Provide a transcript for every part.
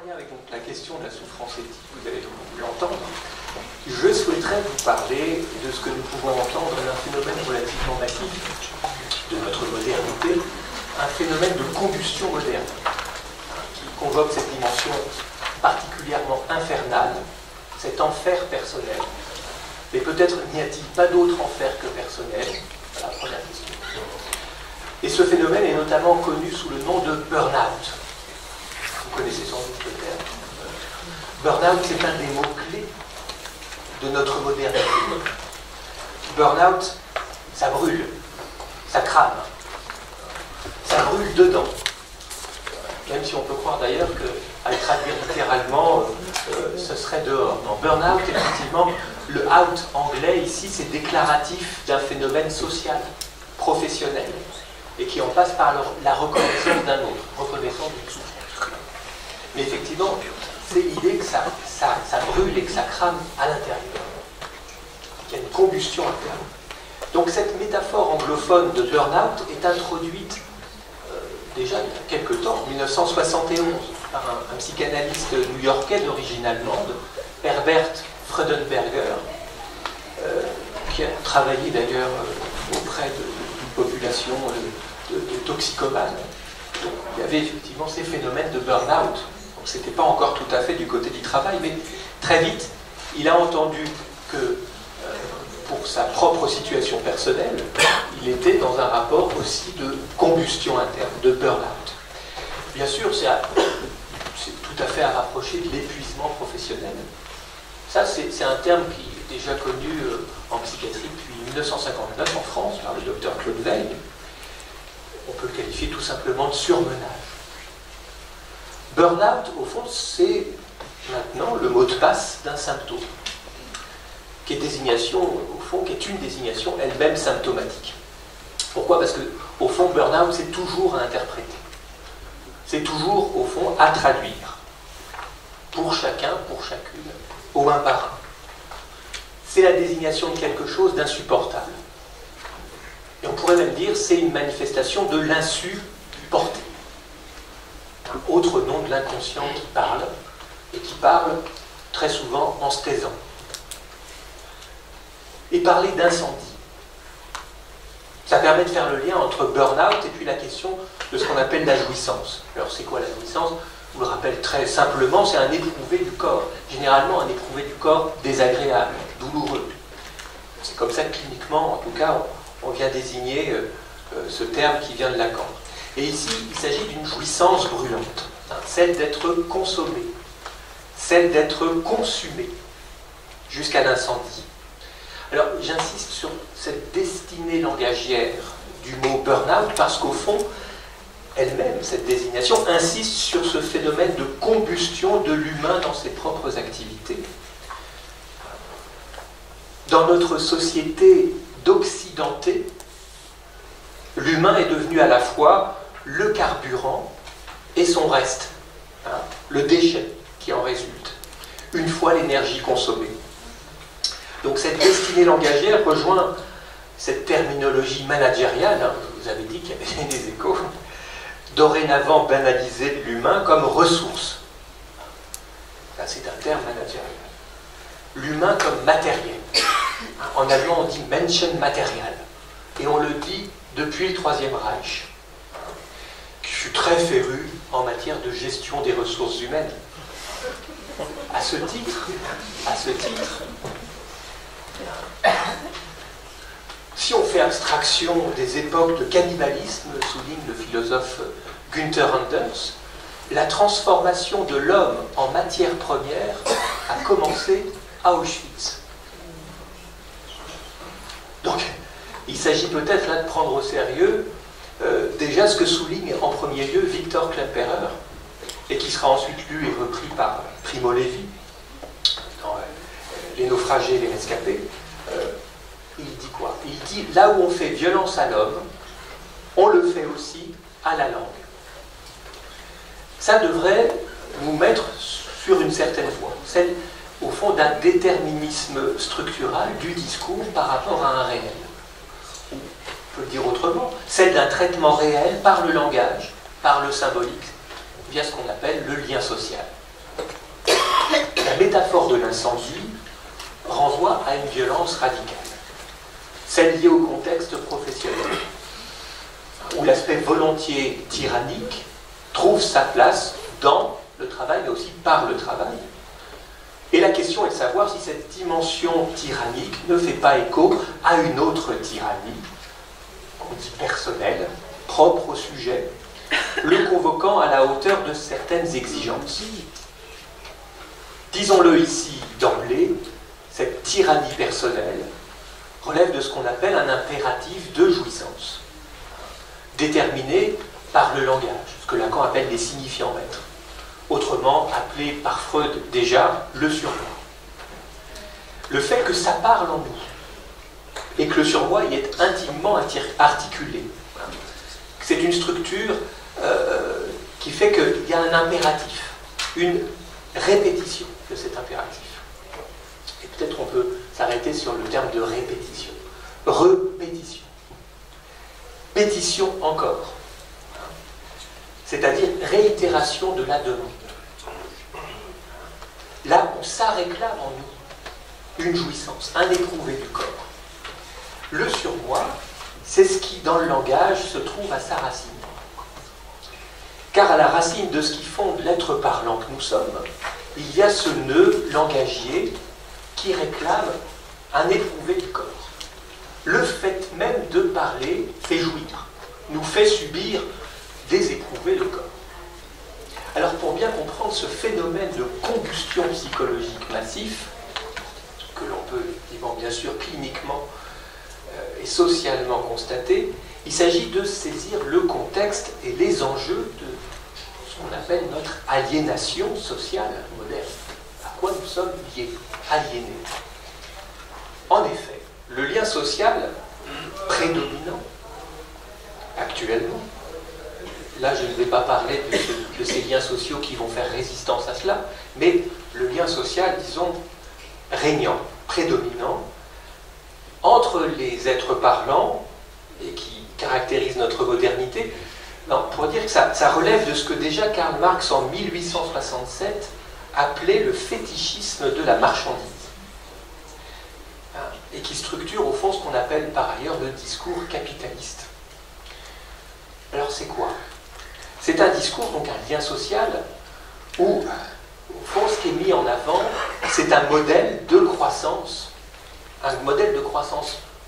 lien avec donc, la question de la souffrance éthique, vous allez donc l'entendre, je souhaiterais vous parler de ce que nous pouvons entendre d'un phénomène relativement massif de notre modernité, un phénomène de combustion moderne, qui convoque cette dimension particulièrement infernale, cet enfer personnel. Mais peut-être n'y a-t-il pas d'autre enfer que personnel? Voilà la première question. Et ce phénomène est notamment connu sous le nom de burn-out. Vous connaissez sans doute le terme. Burn-out, c'est un des mots-clés de notre modernité. Burn-out, ça brûle, ça crame, ça brûle dedans. Même si on peut croire d'ailleurs qu'à le traduire littéralement, ce serait dehors. Non, burn-out, effectivement, le out anglais ici, c'est déclaratif d'un phénomène social, professionnel, et qui en passe par la reconnaissance d'un autre, reconnaissance d'une souffrance. Mais effectivement, c'est l'idée que ça brûle et que ça crame à l'intérieur, qu'il y a une combustion interne. Donc cette métaphore anglophone de burn-out est introduite déjà il y a quelque temps, en 1971, par un psychanalyste new-yorkais d'origine allemande, Herbert Freudenberger, qui a travaillé d'ailleurs auprès d'une population de toxicomanes. Donc, il y avait effectivement ces phénomènes de burn-out. Donc ce n'était pas encore tout à fait du côté du travail, mais très vite, il a entendu que pour sa propre situation personnelle, il était dans un rapport aussi de combustion interne, de burn-out. Bien sûr, c'est tout à fait à rapprocher de l'épuisement professionnel. Ça, c'est un terme qui est déjà connu en psychiatrie depuis 1959 en France par le docteur Claude Weil. On peut le qualifier tout simplement de surmenage. Burn-out, au fond, c'est maintenant le mot de passe d'un symptôme, qui est désignation, au fond, qui est une désignation elle-même symptomatique. Pourquoi? Parce que, au fond, burn-out, c'est toujours à interpréter. C'est toujours, au fond, à traduire. Pour chacun, pour chacune, au un par un. C'est la désignation de quelque chose d'insupportable. Et on pourrait même dire c'est une manifestation de l'insupporté. Un autre nom de l'inconscient qui parle, et qui parle très souvent en se taisant. Et parler d'incendie. Ça permet de faire le lien entre burn-out et puis la question de ce qu'on appelle la jouissance. Alors c'est quoi la jouissance? Je vous le rappelle très simplement, c'est un éprouvé du corps. Généralement un éprouvé du corps désagréable, douloureux. C'est comme ça que cliniquement, en tout cas, on vient désigner ce terme qui vient de Lacan. Et ici, il s'agit d'une jouissance brûlante, celle d'être consommée, celle d'être consumée, jusqu'à l'incendie. Alors, j'insiste sur cette destinée langagière du mot burn-out parce qu'au fond, elle-même, cette désignation, insiste sur ce phénomène de combustion de l'humain dans ses propres activités. Dans notre société d'occidenté, l'humain est devenu à la fois le carburant et son reste, le déchet qui en résulte, une fois l'énergie consommée. Donc cette destinée langagière rejoint cette terminologie managériale, je vous avais dit qu'il y avait des échos, dorénavant banalisée de l'humain comme ressource. Là, c'est un terme managérial. L'humain comme matériel. En allemand, on dit Menschen Material. Et on le dit depuis le Troisième Reich, qui fut très féru en matière de gestion des ressources humaines. À ce titre, si on fait abstraction des époques de cannibalisme, souligne le philosophe Günther Anders, la transformation de l'homme en matière première a commencé à Auschwitz. Donc, il s'agit peut-être là de prendre au sérieux déjà ce que souligne en premier lieu Victor Klemperer, et qui sera ensuite lu et repris par Primo Levi dans Les naufragés et les rescapés. Il dit quoi? Il dit, là où on fait violence à l'homme, on le fait aussi à la langue. Ça devrait nous mettre sur une certaine voie, celle, au fond, d'un déterminisme structural du discours par rapport à un réel. Ou, on peut le dire autrement, celle d'un traitement réel par le langage, par le symbolique, via ce qu'on appelle le lien social. La métaphore de l'incendie renvoie à une violence radicale, celle liée au contexte professionnel, où l'aspect volontiers tyrannique trouve sa place dans le travail, mais aussi par le travail. Et la question est de savoir si cette dimension tyrannique ne fait pas écho à une autre tyrannie, qu'on dit personnelle, propre au sujet, le convoquant à la hauteur de certaines exigences. Disons-le ici d'emblée, cette tyrannie personnelle relève de ce qu'on appelle un impératif de jouissance, déterminé par le langage, ce que Lacan appelle les signifiants maîtres, autrement appelé par Freud déjà le surmoi. Le fait que ça parle en nous, et que le surmoi y est intimement articulé, c'est une structure qui fait qu'il y a un impératif, une répétition de cet impératif. Et peut-être on peut s'arrêter sur le terme de répétition. Repétition. Pétition encore. C'est-à-dire réitération de la demande. Là où ça réclame en nous une jouissance, un éprouvé du corps. Le surmoi, c'est ce qui, dans le langage, se trouve à sa racine. Car à la racine de ce qui fonde l'être parlant que nous sommes, il y a ce nœud langagier qui réclame un éprouvé du corps. Le fait même de parler fait jouir, nous fait subir des éprouvés de corps. Alors pour bien comprendre ce phénomène de combustion psychologique massif, que l'on peut bien sûr cliniquement et socialement constater, il s'agit de saisir le contexte et les enjeux de ce qu'on appelle notre aliénation sociale moderne. À quoi nous sommes liés, aliénés. En effet, le lien social prédominant actuellement, là je ne vais pas parler de ces liens sociaux qui vont faire résistance à cela, mais le lien social, disons, régnant, prédominant, entre les êtres parlants, et qui caractérise notre modernité, pour dire que ça relève de ce que déjà Karl Marx en 1867 appelait le fétichisme de la marchandise, et qui structure au fond ce qu'on appelle par ailleurs le discours capitaliste. Alors c'est quoi? C'est un discours, donc un lien social, où au fond ce qui est mis en avant, c'est un modèle de croissance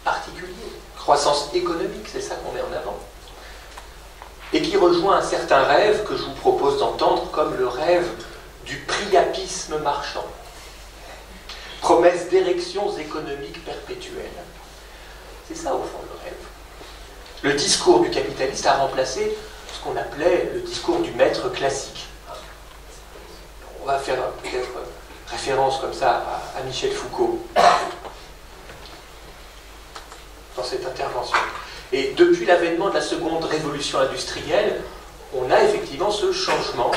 particulier, croissance économique, c'est ça qu'on met en avant, et qui rejoint un certain rêve que je vous propose d'entendre comme le rêve du priapisme marchand, promesse d'érections économiques perpétuelles. C'est ça au fond le rêve. Le discours du capitaliste a remplacé ce qu'on appelait le discours du maître classique. On va faire peut-être référence comme ça à Michel Foucault dans cette intervention. Et depuis l'avènement de la seconde révolution industrielle, on a effectivement ce changement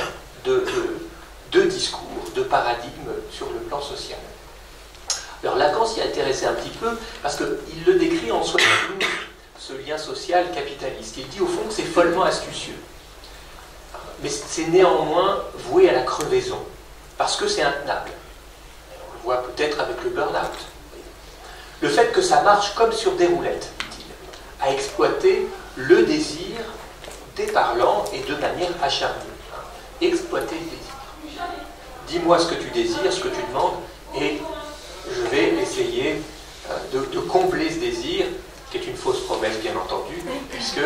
de discours, de paradigme sur le plan social. Alors Lacan s'y a intéressé un petit peu parce qu'il le décrit en 72, ce lien social capitaliste. Il dit au fond que c'est follement astucieux. Mais c'est néanmoins voué à la crevaison, parce que c'est intenable. On le voit peut-être avec le burn-out. Le fait que ça marche comme sur des roulettes, dit-il, à exploiter le désir des parlants et de manière acharnée. Exploiter le désir. Dis-moi ce que tu désires, ce que tu demandes, et je vais essayer de combler ce désir, qui est une fausse promesse bien entendu, puisque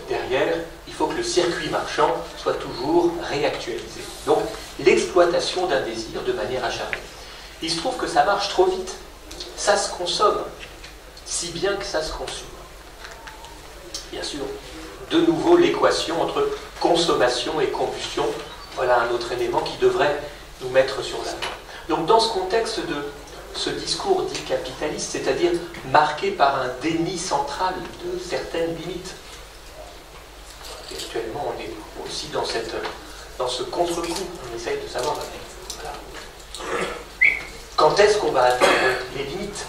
derrière, il faut que le circuit marchand soit toujours réactualisé. Donc, l'exploitation d'un désir de manière acharnée. Il se trouve que ça marche trop vite. Ça se consomme, si bien que ça se consume. Bien sûr, de nouveau l'équation entre consommation et combustion, voilà un autre élément qui devrait nous mettre sur la voie. Donc dans ce contexte de ce discours dit capitaliste, c'est-à-dire marqué par un déni central de certaines limites, et actuellement on est aussi dans ce contre-coup, on essaye de savoir voilà, quand est-ce qu'on va atteindre les limites.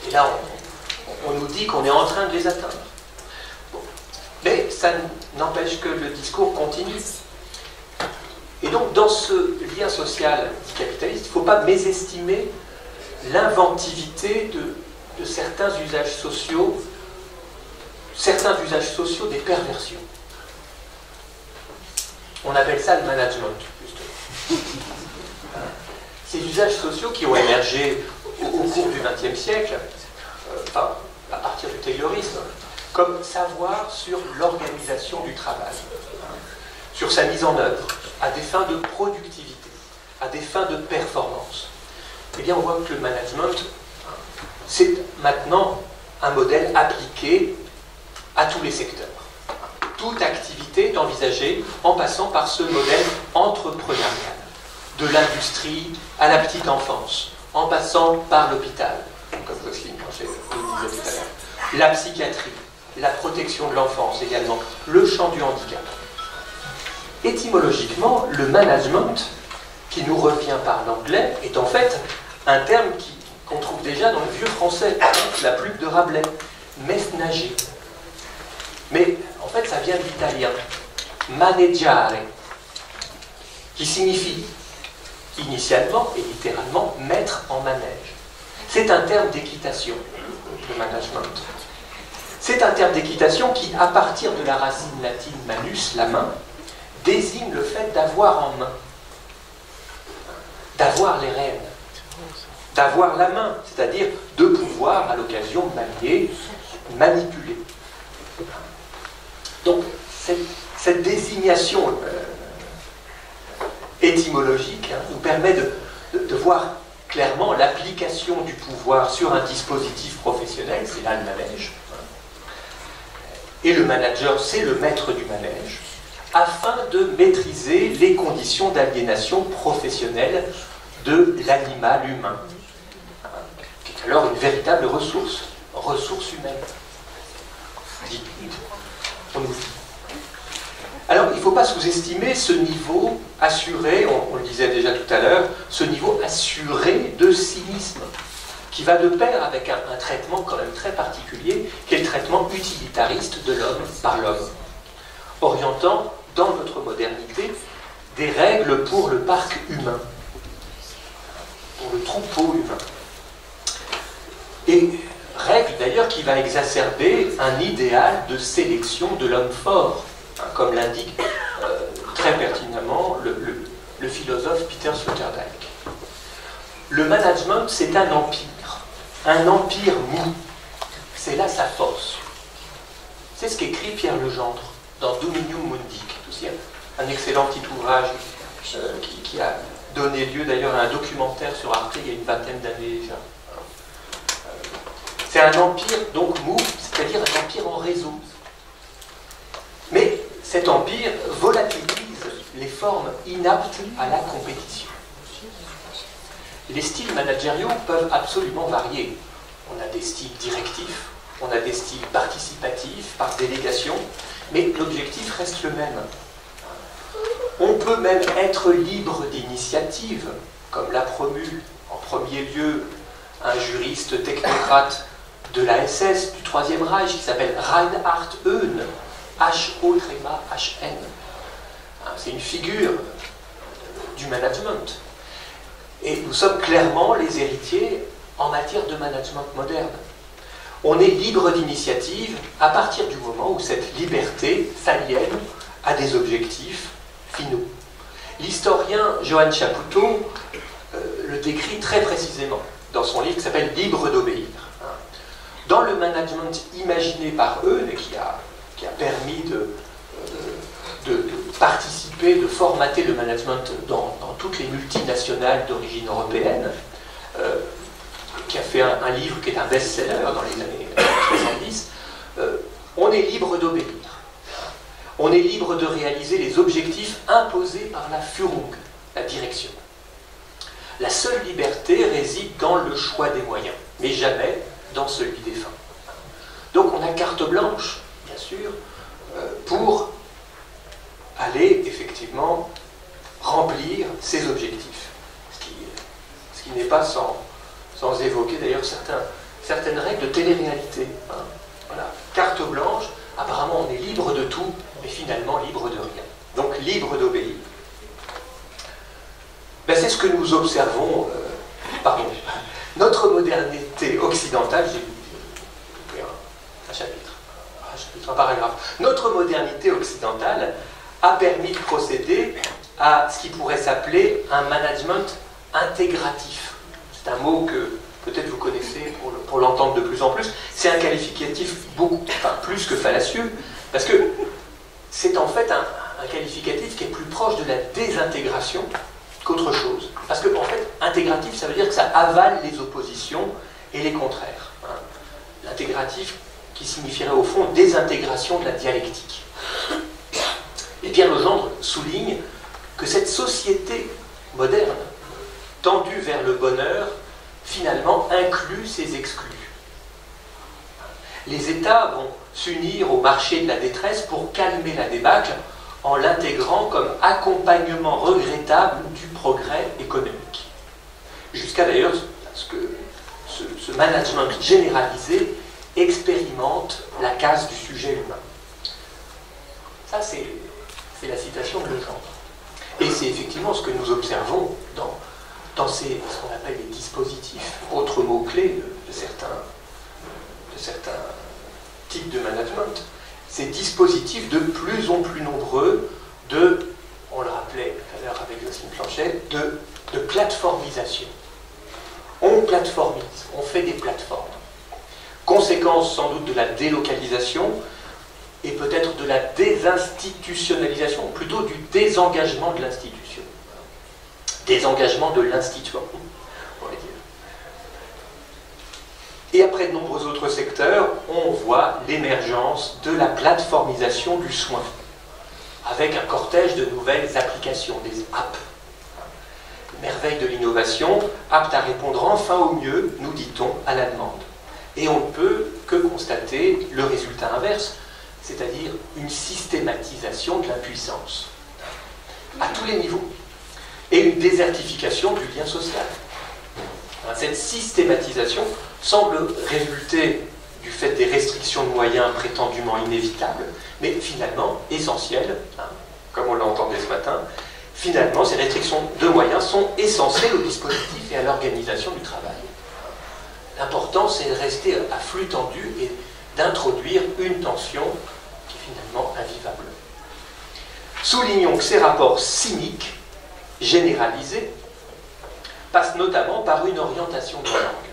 Et là on nous dit qu'on est en train de les atteindre. Bon. Mais ça n'empêche que le discours continue. Et donc, dans ce lien social dit capitaliste, il ne faut pas mésestimer l'inventivité de certains usages sociaux des perversions. On appelle ça le management, justement. Ces usages sociaux qui ont émergé au cours du XXe siècle, à partir du Taylorisme, comme savoir sur l'organisation du travail, sur sa mise en œuvre, à des fins de productivité, à des fins de performance. Eh bien, on voit que le management, c'est maintenant un modèle appliqué à tous les secteurs. Toute activité est envisagée en passant par ce modèle entrepreneurial, de l'industrie à la petite enfance, en passant par l'hôpital, comme Jocelyne Blanchet le disait tout à l'heure, la psychiatrie, la protection de l'enfance également, le champ du handicap. Étymologiquement, le management, qui nous revient par l'anglais, est en fait un terme qu'on trouve déjà dans le vieux français, la plume de Rabelais, mesnager. Mais en fait, ça vient de l'italien, maneggiare, qui signifie initialement et littéralement mettre en manège. C'est un terme d'équitation, le management. C'est un terme d'équitation qui, à partir de la racine latine manus, la main, désigne le fait d'avoir en main, d'avoir les rênes, d'avoir la main, c'est-à-dire de pouvoir, à l'occasion, manier, manipuler. Donc, cette désignation étymologique nous permet de voir clairement l'application du pouvoir sur un dispositif professionnel, c'est là le manège. Et le manager, c'est le maître du manège, afin de maîtriser les conditions d'aliénation professionnelle de l'animal humain, qui est alors une véritable ressource humaine. On nous dit. Alors, il ne faut pas sous-estimer ce niveau assuré, on le disait déjà tout à l'heure, ce niveau assuré de cynisme, qui va de pair avec un traitement quand même très particulier, qui est le traitement utilitariste de l'homme par l'homme, orientant dans notre modernité des règles pour le parc humain, pour le troupeau humain. Et règle d'ailleurs qui va exacerber un idéal de sélection de l'homme fort, comme l'indique très pertinemment le philosophe Peter Sloterdijk. Le management, c'est un empire mou. C'est là sa force. C'est ce qu'écrit Pierre Legendre dans Dominium Mundi, aussi un excellent petit ouvrage qui a donné lieu d'ailleurs à un documentaire sur Arte il y a une vingtaine d'années déjà. C'est un empire donc mou, c'est-à-dire un empire en réseau. Mais cet empire volatilise les formes inaptes à la compétition. Les styles managériaux peuvent absolument varier. On a des styles directifs, on a des styles participatifs, par délégation, mais l'objectif reste le même. On peut même être libre d'initiative, comme l'a promu en premier lieu un juriste technocrate de la SS, du Troisième Reich, qui s'appelle Reinhard Höhn, H-O-H-N. C'est une figure du management. Et nous sommes clairement les héritiers en matière de management moderne. On est libre d'initiative à partir du moment où cette liberté s'aliène à des objectifs finaux. L'historien Johann Chapoutot le décrit très précisément dans son livre qui s'appelle « Libre d'obéir ». Dans le management imaginé par Höhn et qui a permis de participer, de formater le management dans toutes les multinationales d'origine européenne, qui a fait un livre qui est un best-seller dans les années 70, on est libre d'obéir. On est libre de réaliser les objectifs imposés par la Führung, la direction. La seule liberté réside dans le choix des moyens, mais jamais dans celui des fins. Donc on a carte blanche, bien sûr, pour aller effectivement remplir ses objectifs. Ce qui n'est pas sans évoquer d'ailleurs certaines règles de télé-réalité. Voilà. Carte blanche, apparemment on est libre de tout, mais finalement libre de rien. Donc libre d'obéir. ce que nous observons, pardon, notre modernité occidentale, j'ai un chapitre, un paragraphe, notre modernité occidentale a permis de procéder à ce qui pourrait s'appeler un management intégratif. C'est un mot que peut-être vous connaissez pour l'entendre de plus en plus. C'est un qualificatif plus que fallacieux, parce que c'est en fait un qualificatif qui est plus proche de la désintégration qu'autre chose. Parce que, en fait, intégratif, ça veut dire que ça avale les oppositions et les contraires. L'intégratif qui signifierait au fond désintégration de la dialectique. Et bien Legendre souligne que cette société moderne, tendue vers le bonheur, finalement inclut ses exclus. Les États vont s'unir au marché de la détresse pour calmer la débâcle en l'intégrant comme accompagnement regrettable du progrès économique. Jusqu'à d'ailleurs ce que ce management généralisé expérimente la casse du sujet humain. Ça, c'est la citation de Legendre. Et c'est effectivement ce que nous observons dans ce qu'on appelle les dispositifs, autre mot-clé de certains types de management. Ces dispositifs de plus en plus nombreux on le rappelait tout à l'heure avec Jocelyne Planchet, de plateformisation. On plateformise, on fait des plateformes. Conséquence sans doute de la délocalisation et peut-être de la désinstitutionnalisation, ou plutôt du désengagement de l'institution. Désengagement de l'instituant, on pourrait dire. Et après de nombreux autres secteurs, on voit l'émergence de la plateformisation du soin, avec un cortège de nouvelles applications, des apps. Merveille de l'innovation, apte à répondre enfin au mieux, nous dit-on, à la demande. Et on ne peut que constater le résultat inverse, c'est-à-dire une systématisation de l'impuissance, à tous les niveaux, et une désertification du lien social. Cette systématisation semble résulter du fait des restrictions de moyens prétendument inévitables, mais finalement essentielles, comme on l'entendait ce matin. Finalement, ces restrictions de moyens sont essentielles au dispositif et à l'organisation du travail. L'important, c'est de rester à flux tendu et d'introduire une tension qui est finalement invivable. Soulignons que ces rapports cyniques, généralisés, passent notamment par une orientation de la langue,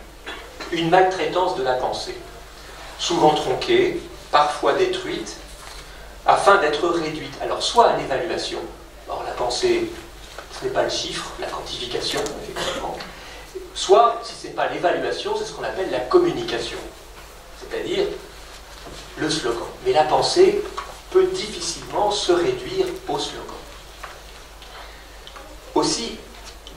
une maltraitance de la pensée, souvent tronquée, parfois détruite, afin d'être réduite, alors soit à l'évaluation, or la pensée, ce n'est pas le chiffre, la quantification, effectivement, soit, si ce n'est pas l'évaluation, c'est ce qu'on appelle la communication, c'est-à-dire le slogan. Mais la pensée peut difficilement se réduire au slogan. Aussi,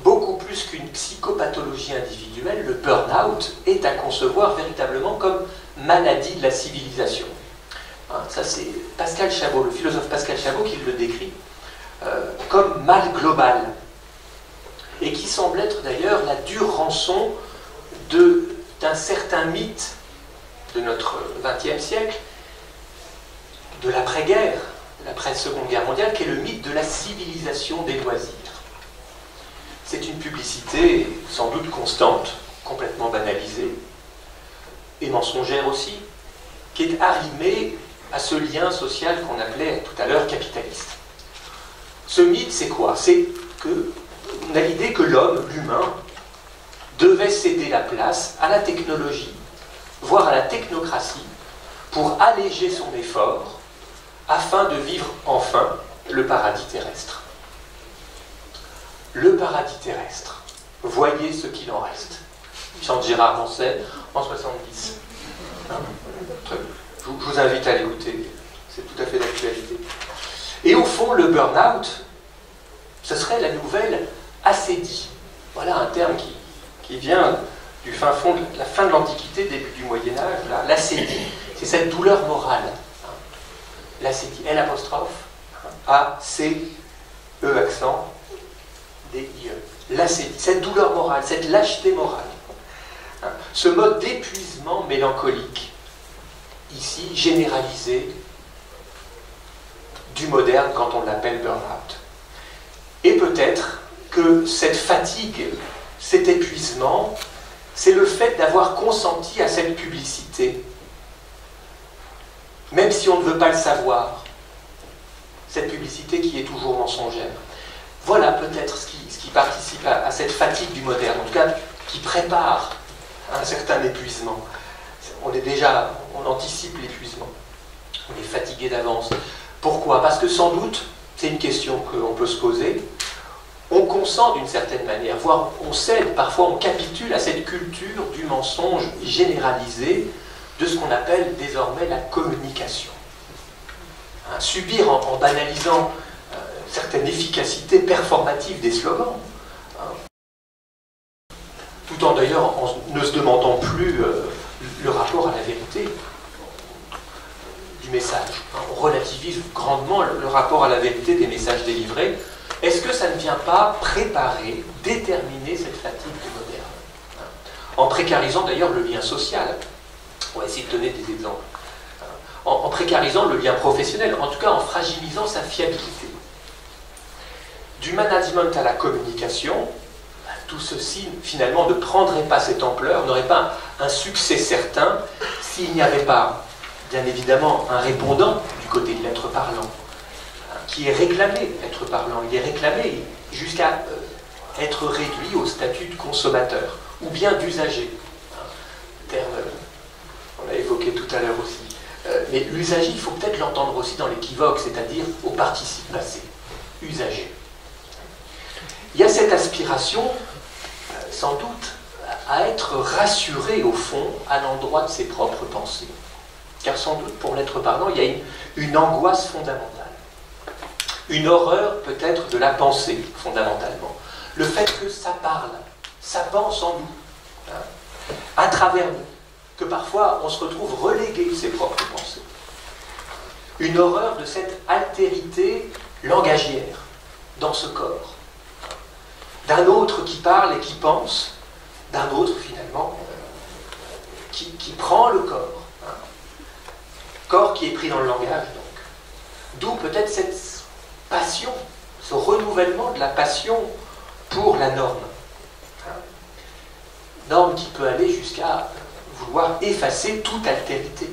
beaucoup plus qu'une psychopathologie individuelle, le burn-out est à concevoir véritablement comme maladie de la civilisation. Ça, c'est Pascal Chabot, le philosophe Pascal Chabot, qui le décrit comme mal global, et qui semble être d'ailleurs la dure rançon d'un certain mythe de notre XXe siècle, de l'après-guerre, de l'après-seconde guerre mondiale, qui est le mythe de la civilisation des loisirs. C'est une publicité sans doute constante, complètement banalisée, et mensongère aussi, qui est arrimée à ce lien social qu'on appelait tout à l'heure capitaliste. Ce mythe, c'est quoi? C'est qu'on a l'idée que l'homme, l'humain, devait céder la place à la technologie, voire à la technocratie, pour alléger son effort, afin de vivre enfin le paradis terrestre. Le paradis terrestre, voyez ce qu'il en reste. Chante Gérard Manset en 70. Je vous invite à l'écouter, c'est tout à fait d'actualité. Et au fond, le burn-out, ce serait la nouvelle ascédie. Voilà un terme qui vient du fin fond de la fin de l'Antiquité, début du Moyen-Âge. L'ascédie, c'est cette douleur morale. L'ascédie, L', A-C-E accent, D-I-E. L'ascédie, cette douleur morale, cette lâcheté morale. Ce mode d'épuisement mélancolique, ici généralisé, du moderne quand on l'appelle burn-out. Et peut-être que cette fatigue, cet épuisement, c'est le fait d'avoir consenti à cette publicité, même si on ne veut pas le savoir, cette publicité qui est toujours mensongère. Voilà peut-être ce qui participe à cette fatigue du moderne, en tout cas qui prépare un certain épuisement. On anticipe l'épuisement, on est fatigué d'avance. Pourquoi? Parce que sans doute, c'est une question qu'on peut se poser, on consent d'une certaine manière, voire on cède, parfois on capitule à cette culture du mensonge généralisé, de ce qu'on appelle désormais la communication. Subir en banalisant certaine efficacité performative des slogans, tout en d'ailleurs ne se demandant plus le rapport à la vérité du message. On relativise grandement le rapport à la vérité des messages délivrés. Est-ce que ça ne vient pas préparer, déterminer cette fatigue du moderne, en précarisant d'ailleurs le lien social? On va essayer de donner des exemples. En précarisant le lien professionnel, en tout cas en fragilisant sa fiabilité. Du management à la communication, tout ceci finalement ne prendrait pas cette ampleur, n'aurait pas un succès certain s'il n'y avait pas, bien évidemment, un répondant du côté de l'être parlant, qui est réclamé, l'être parlant, il est réclamé jusqu'à être réduit au statut de consommateur, ou bien d'usager. Terme, on l'a évoqué tout à l'heure aussi. Mais l'usager, il faut peut-être l'entendre aussi dans l'équivoque, c'est-à-dire au participe passé, usager. Il y a cette aspiration, sans doute, à être rassuré au fond à l'endroit de ses propres pensées. Car sans doute, pour l'être parlant, il y a une angoisse fondamentale. Une horreur peut-être de la pensée, fondamentalement. Le fait que ça parle, ça pense en nous, à travers nous. Que parfois on se retrouve relégué de ses propres pensées. Une horreur de cette altérité langagière dans ce corps. D'un autre qui parle et qui pense, d'un autre finalement qui prend le corps. Corps qui est pris dans le langage donc. D'où peut-être cette passion, ce renouvellement de la passion pour la norme. Norme qui peut aller jusqu'à vouloir effacer toute altérité,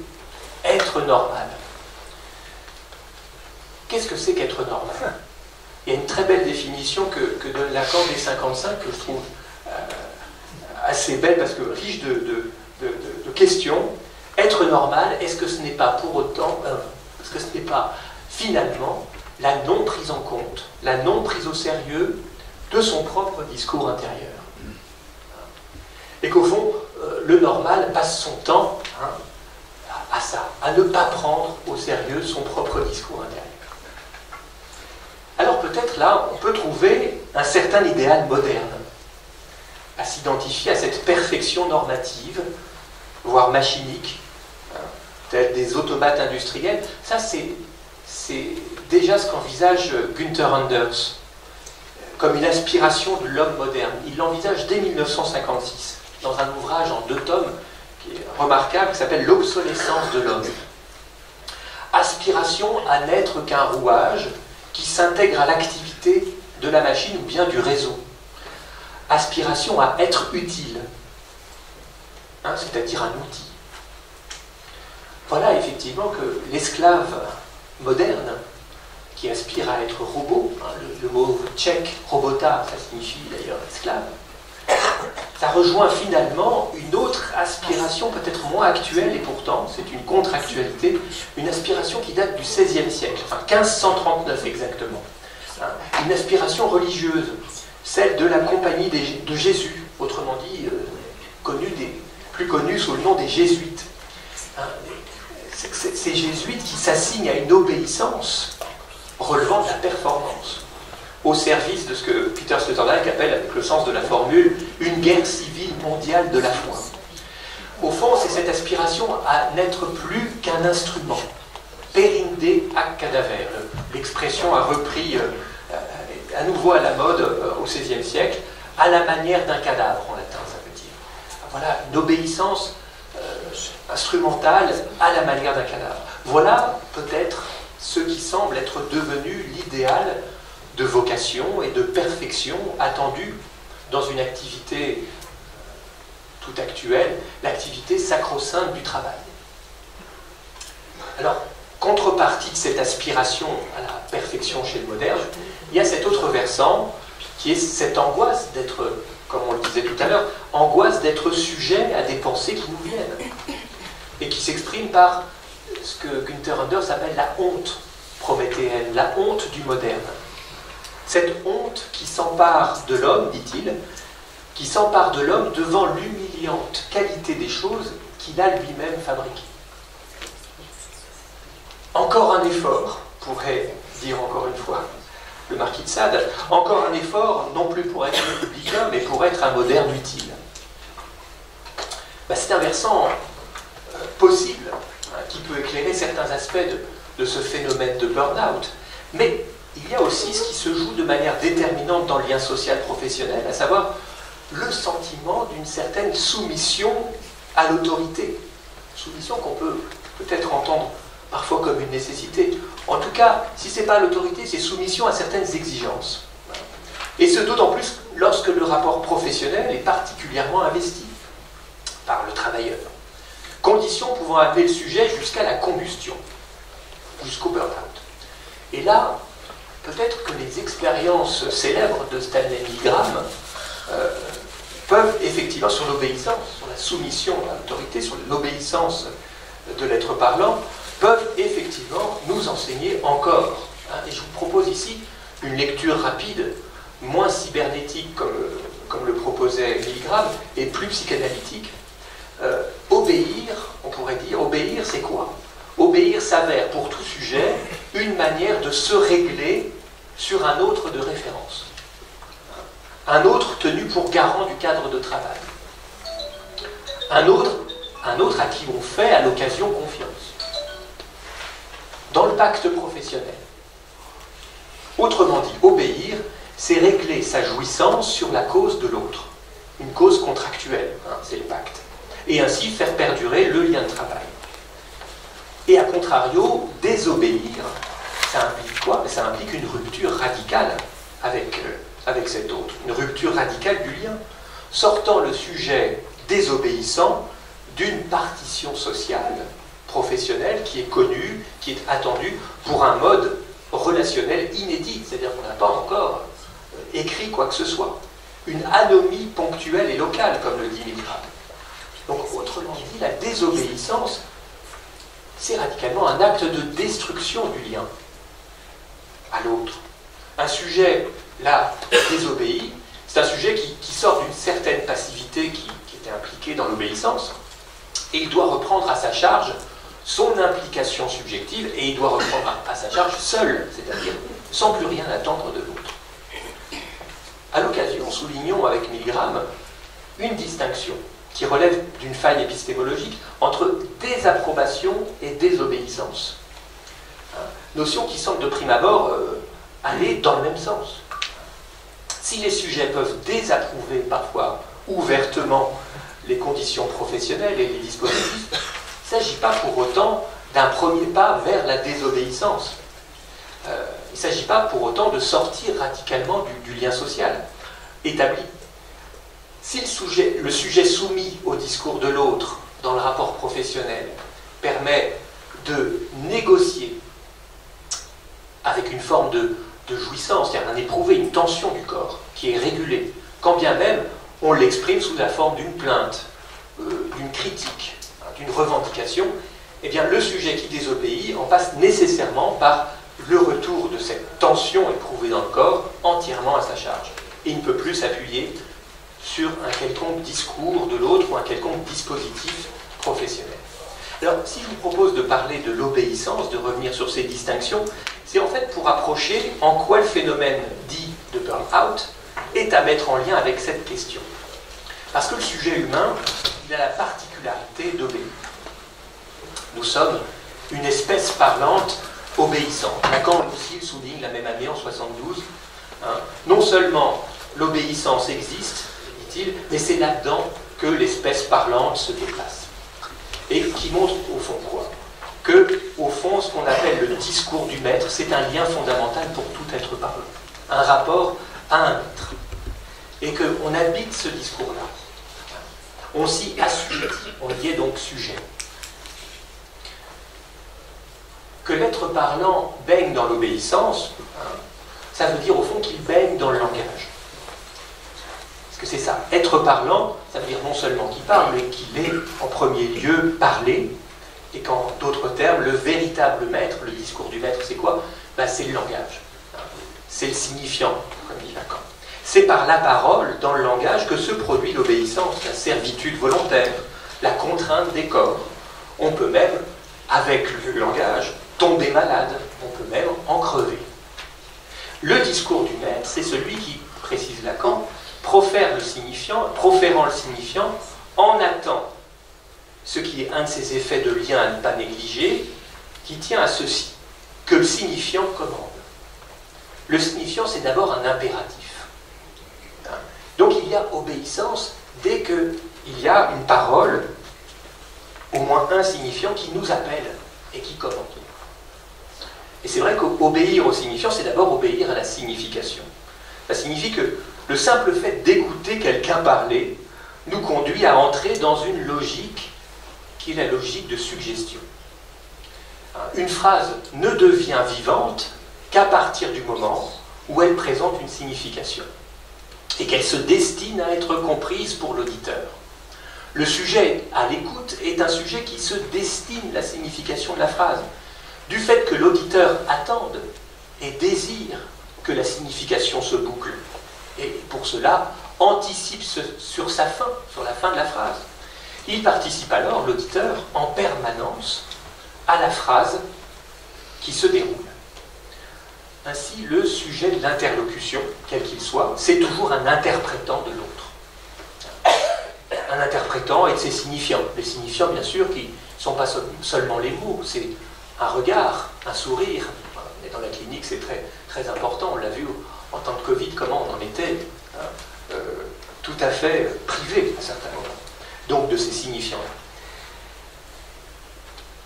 être normal. Qu'est-ce que c'est qu'être normal? Il y a une très belle définition que donne l'accord des 55 que je trouve assez belle parce que riche de questions. Être normal, est-ce que ce n'est pas pour autant, est-ce que ce n'est pas finalement la non prise en compte, la non prise au sérieux de son propre discours intérieur? Et qu'au fond, le normal passe son temps à ça, à ne pas prendre au sérieux son propre discours intérieur. Alors peut-être là, on peut trouver un certain idéal moderne, à s'identifier à cette perfection normative, voire machinique, telle des automates industriels. Ça, c'est déjà ce qu'envisage Günther Anders, comme une aspiration de l'homme moderne. Il l'envisage dès 1956. Dans un ouvrage en 2 tomes qui est remarquable, qui s'appelle L'obsolescence de l'homme. Aspiration à n'être qu'un rouage qui s'intègre à l'activité de la machine ou bien du réseau. Aspiration à être utile, c'est-à-dire un outil. Voilà effectivement que l'esclave moderne, qui aspire à être robot, le mot tchèque, robota, ça signifie d'ailleurs esclave, ça rejoint finalement une autre aspiration peut-être moins actuelle, et pourtant c'est une contre-actualité, une aspiration qui date du XVIe siècle, enfin 1539 exactement. Une aspiration religieuse, celle de la compagnie de Jésus, autrement dit plus connue sous le nom des jésuites. Ces jésuites qui s'assignent à une obéissance relevant de la performance, au service de ce que Peter Sloterdijk appelle, avec le sens de la formule, une guerre civile mondiale de la foi. Au fond, c'est cette aspiration à n'être plus qu'un instrument. Perinde ac cadaver. L'expression a repris à nouveau à la mode au XVIe siècle, à la manière d'un cadavre en latin, ça veut dire. Voilà, une obéissance instrumentale à la manière d'un cadavre. Voilà peut-être ce qui semble être devenu l'idéal de vocation et de perfection attendue dans une activité tout actuelle, l'activité sacro-sainte du travail. Alors, contrepartie de cette aspiration à la perfection chez le moderne, il y a cet autre versant qui est cette angoisse d'être, comme on le disait tout à l'heure, angoisse d'être sujet à des pensées qui nous viennent et qui s'exprime par ce que Günther Anders appelle la honte prométhéenne, la honte du moderne. Cette honte qui s'empare de l'homme, dit-il, qui s'empare de l'homme devant l'humiliante qualité des choses qu'il a lui-même fabriquées. Encore un effort, pourrait dire encore une fois le marquis de Sade, encore un effort, non plus pour être républicain, mais pour être un moderne utile. C'est un versant possible, qui peut éclairer certains aspects de ce phénomène de burn-out, mais il y a aussi ce qui se joue de manière déterminante dans le lien social professionnel, à savoir le sentiment d'une certaine soumission à l'autorité. Soumission qu'on peut peut-être entendre parfois comme une nécessité. En tout cas, si ce n'est pas l'autorité, c'est soumission à certaines exigences. Et ce d'autant plus lorsque le rapport professionnel est particulièrement investi par le travailleur. Conditions pouvant amener le sujet jusqu'à la combustion, jusqu'au burn-out. Et là, peut-être que les expériences célèbres de Stanley Milgram peuvent effectivement, sur l'obéissance, sur la soumission à l'autorité, sur l'obéissance de l'être parlant, peuvent effectivement nous enseigner encore. Et je vous propose ici une lecture rapide, moins cybernétique comme le proposait Milgram, et plus psychanalytique. Obéir, on pourrait dire, obéir c'est quoi? Obéir s'avère pour tout sujet une manière de se régler sur un autre de référence. Un autre tenu pour garant du cadre de travail. Un autre à qui on fait à l'occasion confiance. Dans le pacte professionnel. Autrement dit, obéir, c'est régler sa jouissance sur la cause de l'autre. Une cause contractuelle, c'est le pacte. Et ainsi faire perdurer le lien de travail. Et à contrario, désobéir, ça implique quoi? Ça implique une rupture radicale avec cet autre, une rupture radicale du lien, sortant le sujet désobéissant d'une partition sociale, professionnelle, qui est connue, qui est attendue pour un mode relationnel inédit, c'est-à-dire qu'on n'a pas encore écrit quoi que ce soit. Une anomie ponctuelle et locale, comme le dit Milgram. Donc, autrement dit, la désobéissance, c'est radicalement un acte de destruction du lien à l'autre. Un sujet, là, désobéi, c'est un sujet qui sort d'une certaine passivité qui était impliquée dans l'obéissance, et il doit reprendre à sa charge son implication subjective, et il doit reprendre à sa charge seul, c'est-à-dire sans plus rien attendre de l'autre. À l'occasion, soulignons avec Milgram une distinction qui relève d'une faille épistémologique entre désapprobation et désobéissance. Notion qui semble de prime abord aller dans le même sens. Si les sujets peuvent désapprouver parfois ouvertement les conditions professionnelles et les dispositifs, il ne s'agit pas pour autant d'un premier pas vers la désobéissance. Il ne s'agit pas pour autant de sortir radicalement du lien social établi. Si le sujet soumis au discours de l'autre dans le rapport professionnel permet de négocier avec une forme de jouissance, c'est-à-dire un éprouvé, une tension du corps qui est régulée, quand bien même on l'exprime sous la forme d'une plainte, d'une critique, d'une revendication, eh bien le sujet qui désobéit en passe nécessairement par le retour de cette tension éprouvée dans le corps entièrement à sa charge. Et il ne peut plus s'appuyer sur un quelconque discours de l'autre ou un quelconque dispositif professionnel. Alors, si je vous propose de parler de l'obéissance, de revenir sur ces distinctions, c'est en fait pour approcher en quoi le phénomène dit de burn-out est à mettre en lien avec cette question. Parce que le sujet humain, il a la particularité d'obéir. Nous sommes une espèce parlante obéissante. Lacan aussi le souligne la même année, en 72. Non seulement l'obéissance existe, dit-il, mais c'est là-dedans que l'espèce parlante se déplace. Et qui montre au fond quoi? Que, au fond, ce qu'on appelle le discours du maître, c'est un lien fondamental pour tout être parlant. un rapport à un être. Et qu'on habite ce discours-là. On s'y assujettit, on y est donc sujet. Que l'être parlant baigne dans l'obéissance, ça veut dire au fond qu'il baigne dans le langage. Parce que c'est ça, être parlant, ça veut dire non seulement qu'il parle, mais qu'il est en premier lieu parlé, et qu'en d'autres termes, le véritable maître, le discours du maître, c'est quoi? C'est le langage. C'est le signifiant, comme dit Lacan. C'est par la parole, dans le langage, que se produit l'obéissance, la servitude volontaire, la contrainte des corps. On peut même, avec le langage, tomber malade, on peut même en crever. Le discours du maître, c'est celui qui, précise Lacan, proférant le signifiant, en attend ce qui est un de ces effets de lien à ne pas négliger, qui tient à ceci, que le signifiant commande. Le signifiant, c'est d'abord un impératif. Donc il y a obéissance dès qu'il y a une parole, au moins un signifiant qui nous appelle et qui commande. Et c'est vrai qu'obéir au signifiant, c'est d'abord obéir à la signification. Ça signifie que le simple fait d'écouter quelqu'un parler nous conduit à entrer dans une logique qui est la logique de suggestion. Une phrase ne devient vivante qu'à partir du moment où elle présente une signification et qu'elle se destine à être comprise pour l'auditeur. Le sujet à l'écoute est un sujet qui se destine la signification de la phrase, du fait que l'auditeur attende et désire que la signification se boucle, et pour cela anticipe sur sa fin, sur la fin de la phrase. Il participe alors, l'auditeur, en permanence à la phrase qui se déroule. Ainsi, le sujet de l'interlocution, quel qu'il soit, c'est toujours un interprétant de l'autre. Un interprétant et de ses signifiants. Les signifiants, bien sûr, qui ne sont pas seulement les mots, c'est un regard, un sourire. Mais dans la clinique, c'est très, très important. On l'a vu en temps de Covid, comment on en était tout à fait privé à certains moments. Donc, de ces signifiants-là.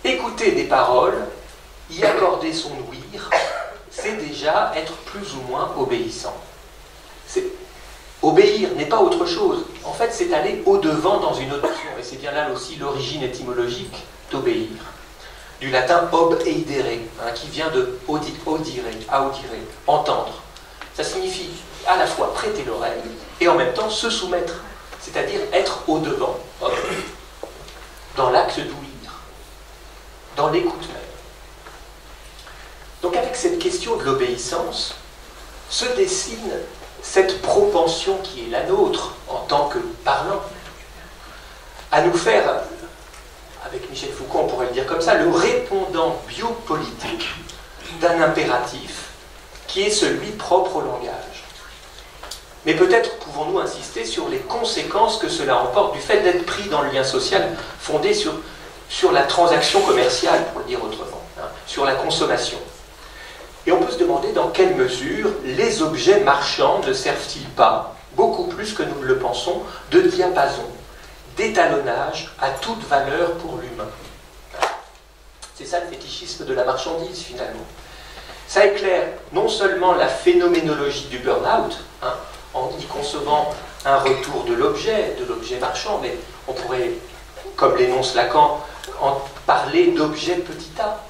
Écouter des paroles, y accorder son ouïr, c'est déjà être plus ou moins obéissant. Obéir n'est pas autre chose. En fait, c'est aller au-devant dans une audition. Et c'est bien là aussi l'origine étymologique d'obéir. Du latin obedere, qui vient de audire, entendre. Ça signifie à la fois prêter l'oreille et en même temps se soumettre. C'est-à-dire être au-devant, dans l'acte d'ouïr, dans l'écoute même. Donc avec cette question de l'obéissance, se dessine cette propension qui est la nôtre en tant que parlant, à nous faire, avec Michel Foucault on pourrait le dire comme ça, le répondant biopolitique d'un impératif qui est celui propre au langage. Mais peut-être pouvons-nous insister sur les conséquences que cela emporte du fait d'être pris dans le lien social fondé sur la transaction commerciale, pour le dire autrement, sur la consommation. Et on peut se demander dans quelle mesure les objets marchands ne servent-ils pas, beaucoup plus que nous le pensons, de diapason, d'étalonnage à toute valeur pour l'humain. C'est ça le fétichisme de la marchandise, finalement. Ça éclaire non seulement la phénoménologie du burn-out, en y concevant un retour de l'objet marchand, mais on pourrait, comme l'énonce Lacan, en parler d'objet petit a.